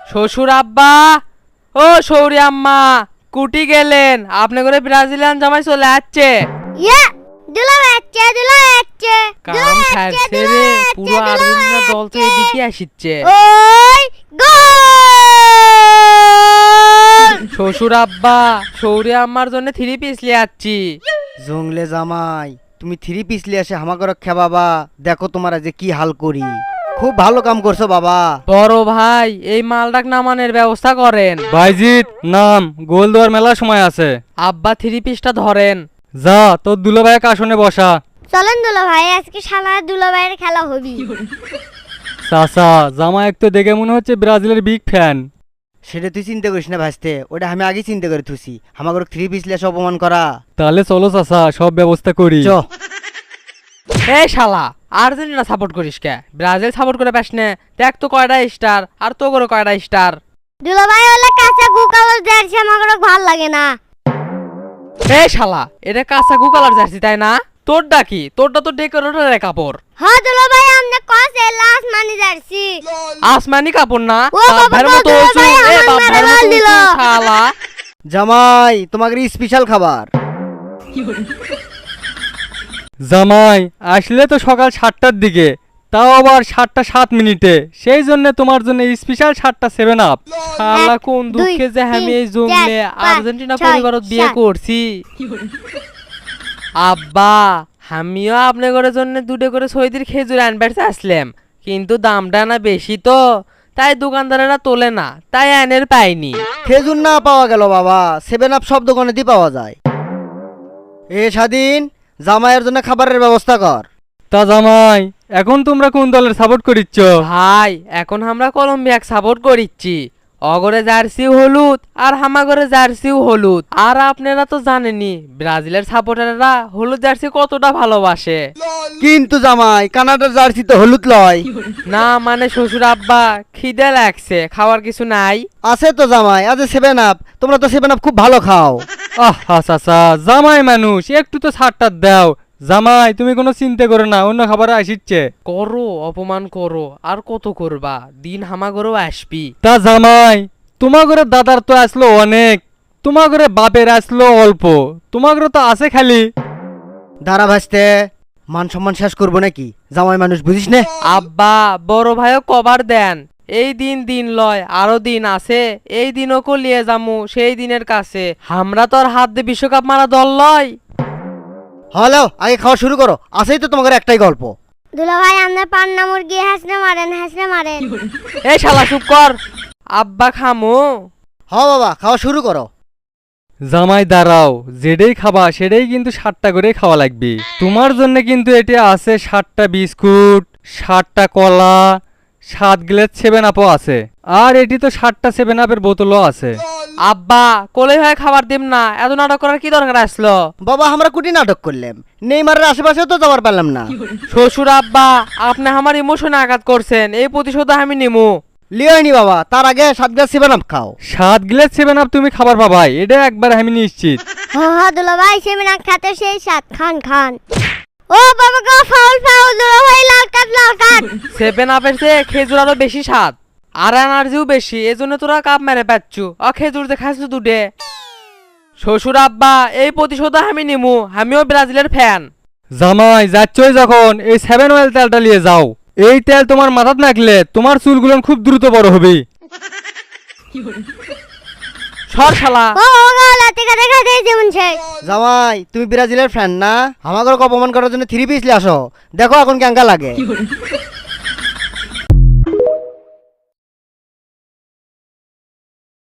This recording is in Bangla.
শ্বশুর আব্বা, ও সৌরি আম্মা, কুটি গেলেন? আপনি করে ব্রাজিলিয়ান জামাই চলে আসছে। ইয়া দুলা কাম ছাড়ছে রে, পুরো আর্জেন্টিনা দল তো এদিকে আসিচ্ছে। ওই গোল! শ্বশুর আব্বা, সৌরি আম্মার জন্য 3 পিস লিয়ে আসছি। জংলে জামাই, তুমি 3 পিস লিয়ে এসে হামাগর খেবাবা, দেখো তোমারা যে কি হাল করি। খুব ভালো কাম করছো বাবা। বড় ভাই, এই মালটাক নামানোর ব্যবস্থা করেন। বাইজিৎ নাম, গোল দেওয়ার মেলা সময় আছে। আব্বা 3 পিসটা ধরেন। যা তোর দুলাভাইয়ের আসনে বসা। চলেন দুলা ভাই, আজকে শালা দুলা ভাইয়ের খেলা হবি। চাচা জামাই তো দেখে মনে হচ্ছে ব্রাজিলের বিগ ফ্যান। সেটা তুই চিন্তা করিস না ভাসতে, ওটা আমি আগে চিন্তা করে থুছি। হামাগর 3 পিস লিয়ে এসে অপমান করা। তাহলে চলো চাচা, সব ব্যবস্থা করি। চ এই শালা, আর্জেন্টিনা সাপোর্ট করিস কে? ব্রাজিল সাপোর্ট করে পাস না? দেখ তো কয়টা স্টার, আর তো করে কয়টা স্টার। দুলা ভাই হলে কাঁচা গুকালো জার্সি আমাকে ভাল লাগে না। এই শালা, এটা কাঁচা গুকালার জার্সি তাই না? তোরটা কি? তোরটা তো ডেকোরেটরের কাপড়। হ্যাঁ দুলা ভাই, আমনে কসে লাস মানি জার্সি। আসমানি কাপড় না? ও বাবা, বাপের মতো দুলা উঁচু, ভাই এ আমার বাপের মেরে মতো দিল। উঁচু শালা। জামাই, তোমাদের স্পেশাল খাবার। জামাই আসলে তো সকাল 7টার দিকে, তাও আবার 7টা 7 মিনিটে। সেই জন্য তোমার জন্য স্পেশাল 7টা 7 আপ। শালা কোন 1, 2, দুঃখে যে আমি এই 3, জঙ্গলে 4, 5, আর্জেন্টিনা 6, পরিবারত বিয়ে 7 করছি। আব্বা, আমিও আপনাদের জন্য 2টো করে সৈদির খেজুর আনবার আসলাম, কিন্তু দামটা না বেশি তো, তাই দোকানদারেরা তোলে না, তাই আনের পাইনি। খেজুর না পাওয়া গেল বাবা, 7 আপ সব দোকানেতেই পাওয়া যায়। এ স্বাধীন, জামাইয়ের জন্য খাবারের ব্যবস্থা কর। তা জামাই, এখন তোমরা কোন দলের সাপোর্ট করিচ্ছ? ভাই, এখন আমরা কলম্বিয়াক সাপোর্ট করিচ্ছি। অগরে জার্সিও হলুদ আর হামাগরে জার্সিও হলুদ। আর আপনারা তো জানেনই ব্রাজিলের সাপোর্টাররা হলুদ জার্সি কতটা ভালোবাসে। কিন্তু জামাই, কানাডার জার্সি তো হলুদ লয়। না মানে শ্বশুর আব্বা, খিদে লাগছে, খাওয়ার কিছু নাই? আছে তো জামাই, আজ 7 আপ। তোমরা তো 7 আপ খুব ভালো খাও। আহা চাচা, জামাই মানুষ, একটু তো ছাড়টা দাও। জামাই তুমি কোনো চিন্তা করো না, অন্য খাবার আসিচ্ছে। করো, অপমান করো, আর কত করবা? দিন হামাগরেও আসবি। তা জামাই, তোমার ঘরে দাদার তো আসলো অনেক, তোমার ঘরে বাপের আসলো অল্প, তোমার ঘরে তো আছে খালি। দাঁড়া ভাসতে, মান সম্মান শেষ করবো নাকি? জামাই মানুষ বুঝিস নে। আব্বা, বড় ভাইও কভার দেন। এই দিন দিন লয়, আরো দিন আছে। এই দিনও কলিয়ে যামু সেই দিনের কাছে। আমরা তো আর হাত দিয়ে বিশ্বকাপ মারা দল লয়। হ্যালো, আগে খাওয়া শুরু করো। আছেই তো তোমাদের একটাই গল্প। দুলা ভাই, আমনে পান্না মুরগি হাসনে মারেন। এই শালা চুপ কর। আব্বা খামু। বাবা, খাওয়া শুরু করো। জামাই দাঁড়াও, যেটাই খাবা সেটাই কিন্তু 7টা করে খাওয়া লাগবে। তোমার জন্য কিন্তু এটা আছে 7টা বিস্কুট, 7টা কলা, 7 গ্লাস 7 আপও আছে। আর এটি তো 7টা 7 আপের বোতলও আছে। আব্বা, কোলে হয়ে খাবার দিম না, এত নাটক করার কি দরকার আসলো? বাবা, আমরা কুটি নাটক করলাম, নেইমারের আশেপাশে তো যাওয়ার পারলাম না। শ্বশুর আব্বা, আপনি আমার ইমোশনে আঘাত করছেন, এই প্রতিশোধ আমি নিমু। লিওনি বাবা, তার আগে 7 গ্লাস 7 আপ খাও। 7 গ্লাস 7 আপ তুমি খাবার পাবাই, এটা একবার আমি নিশ্চিত। হ্যাঁ দুলা ভাই, সেমিনা খাতে সেই সাত খান। ও বাবা গো, ফাউল দুলা ভাই, লাল কাট। 7 আপের চেয়ে খেজুর আরো বেশি স্বাদ, আর এনার্জিও বেশি, এজন্য তোরা কাপ মেরে পাচ্ছু। খেজুর যে খাইছো দুটে। শ্বশুর আব্বা, এই প্রতিশোধ আমি নিমু, আমিও ব্রাজিলের ফ্যান। জামাই যাচ্ছই যখন এই 7 অয়েল তেলটা নিয়ে যাও। এই তেল তোমার মাথাত নাকলে তোমার চুলগুলো খুব দ্রুত বড় হবে। সর শালা। ও গো, লাতে খাতে যেমন সেই। জামাই, তুমি ব্রাজিলের ফ্যান না? আমাকে অপমান করার জন্য 3 পিস লিয়ে আসো। দেখো এখন কেঙ্কা লাগে।